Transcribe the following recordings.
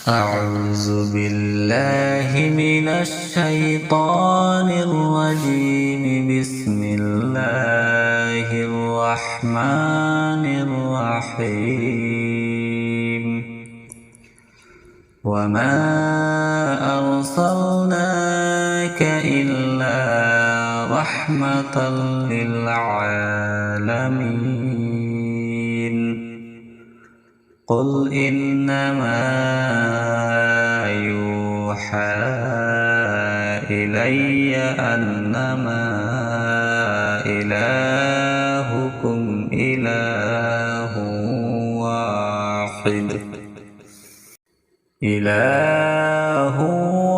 أعوذ بالله من الشيطان الرجيم. بسم الله الرحمن الرحيم. وما أرسلناك إلا رحمة للعالمين. قل إنما يوحى إلي أنما إلهكم إله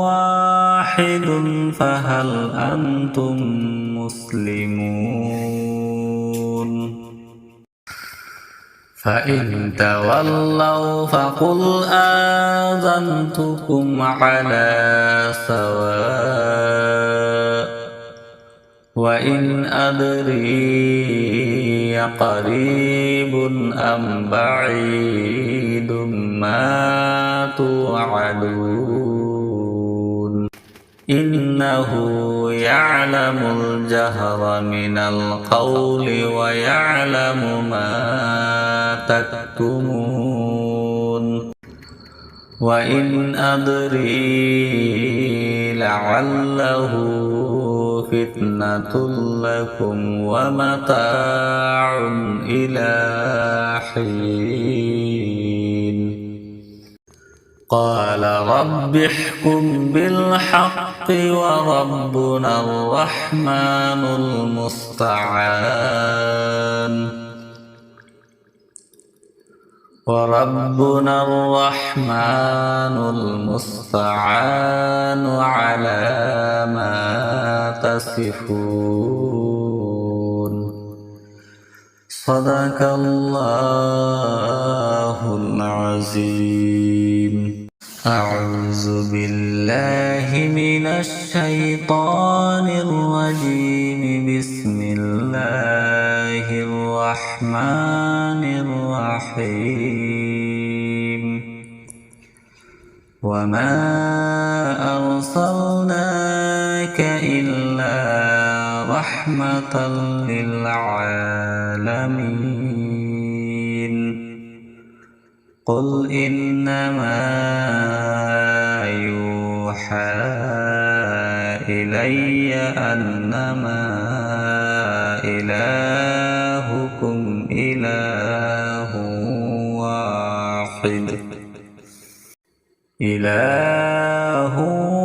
واحد فهل أنتم مسلمون؟ فإن تولوا فقل آذنتكم على سواء. وإن أدري قريب أم بعيد ما توعدون. إنه يعلم الجهر من القول ويعلم ما تكتمون. وإن أدري لعله فتنة لكم ومتاع إلى حين. قال رب احكم بالحق وربنا الرحمن المستعان على ما تصفون. صدق الله العظيم. أعوذ بالله من الشيطان الرجيم. بسم الله الرحمن الرحيم. وما أرسلناك إلا رحمة للعالمين. قل إنما يوحى إلي أنما إلهكم إله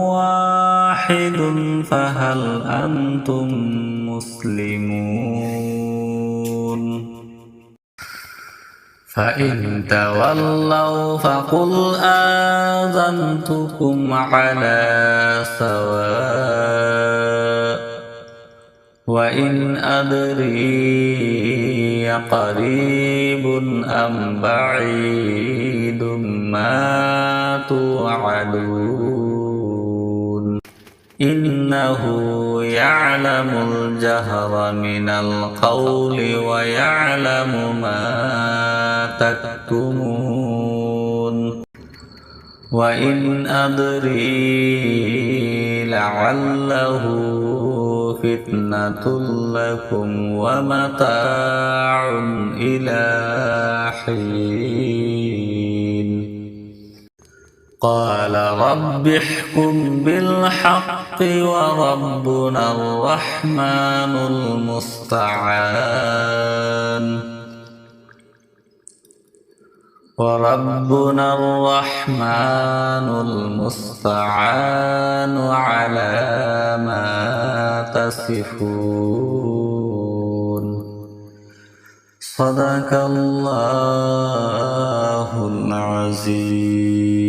واحد فهل أنتم مسلمون؟ فإن تولوا فقل آذنتكم على سواء. وإن أدري قريب أم بعيد ما توعدون. إنه يعلم الجهر من القول ويعلم ما تكتمون. وإن أدري لعله فتنة لكم ومتاع إلى حين. قال رب احكم بالحق وربنا الرحمن المستعان على ما تصفون. صدق الله العظيم.